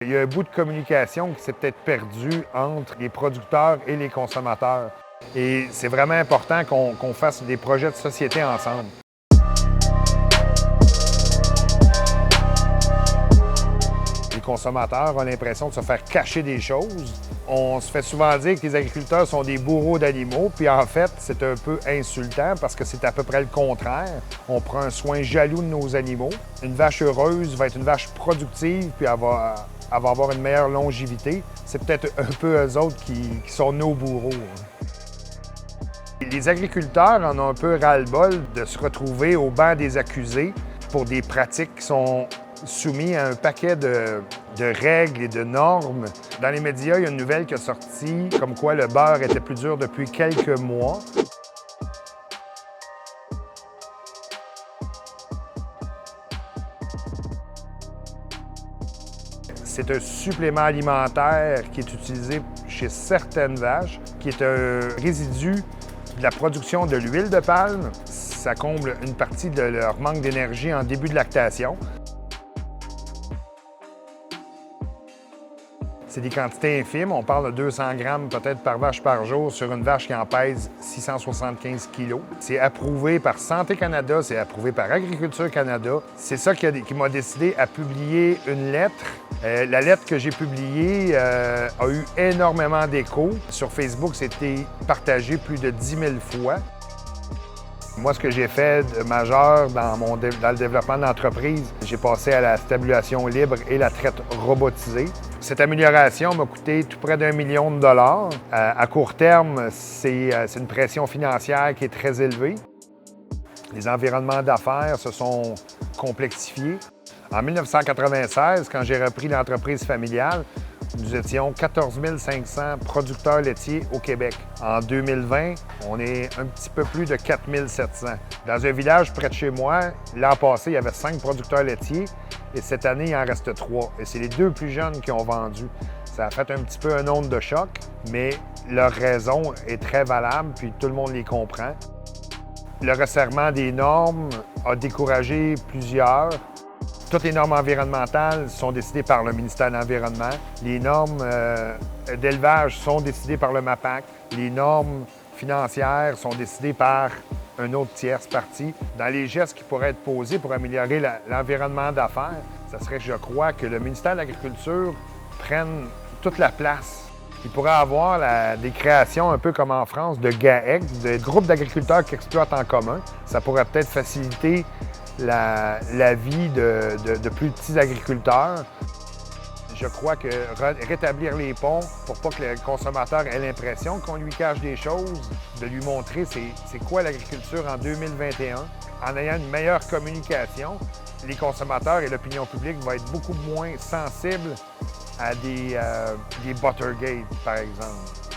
Il y a un bout de communication qui s'est peut-être perdu entre les producteurs et les consommateurs. Et c'est vraiment important qu'on fasse des projets de société ensemble. Les consommateurs ont l'impression de se faire cacher des choses. On se fait souvent dire que les agriculteurs sont des bourreaux d'animaux, puis en fait, c'est un peu insultant parce que c'est à peu près le contraire. On prend un soin jaloux de nos animaux. Une vache heureuse va être une vache productive, puis elle va avoir une meilleure longévité. C'est peut-être un peu eux autres qui sont nos bourreaux. Les agriculteurs en ont un peu ras-le-bol de se retrouver au banc des accusés pour des pratiques qui sont soumises à un paquet de règles et de normes. Dans les médias, il y a une nouvelle qui est sortie comme quoi le beurre était plus dur depuis quelques mois. C'est un supplément alimentaire qui est utilisé chez certaines vaches, qui est un résidu de la production de l'huile de palme. Ça comble une partie de leur manque d'énergie en début de lactation. C'est des quantités infimes. On parle de 200 grammes peut-être par vache par jour sur une vache qui en pèse 675 kilos. C'est approuvé par Santé Canada, c'est approuvé par Agriculture Canada. C'est ça qui m'a décidé à publier une lettre. La lettre que j'ai publiée a eu énormément d'écho. Sur Facebook, c'était partagé plus de 10 000 fois. Moi, ce que j'ai fait de majeur dans le développement de l'entreprise, j'ai passé à la stabulation libre et la traite robotisée. Cette amélioration m'a coûté tout près d'1 million de dollars. À court terme, c'est une pression financière qui est très élevée. Les environnements d'affaires se sont complexifiés. En 1996, quand j'ai repris l'entreprise familiale, nous étions 14 500 producteurs laitiers au Québec. En 2020, on est un petit peu plus de 4 700. Dans un village près de chez moi, l'an passé, il y avait 5 producteurs laitiers et cette année, il en reste 3. Et c'est les 2 plus jeunes qui ont vendu. Ça a fait un petit peu un onde de choc, mais leur raison est très valable, puis tout le monde les comprend. Le resserrement des normes a découragé plusieurs. Toutes les normes environnementales sont décidées par le ministère de l'Environnement. Les normes d'élevage sont décidées par le MAPAC. Les normes financières sont décidées par une autre tierce partie. Dans les gestes qui pourraient être posés pour améliorer l'environnement d'affaires, ça serait, je crois, que le ministère de l'Agriculture prenne toute la place. Il pourrait avoir des créations un peu comme en France de GAEC, de groupes d'agriculteurs qui exploitent en commun. Ça pourrait peut-être faciliter la vie de plus petits agriculteurs. Je crois que rétablir les ponts pour pas que le consommateur ait l'impression qu'on lui cache des choses, de lui montrer c'est quoi l'agriculture en 2021, en ayant une meilleure communication, les consommateurs et l'opinion publique vont être beaucoup moins sensibles à des Buttergate, par exemple.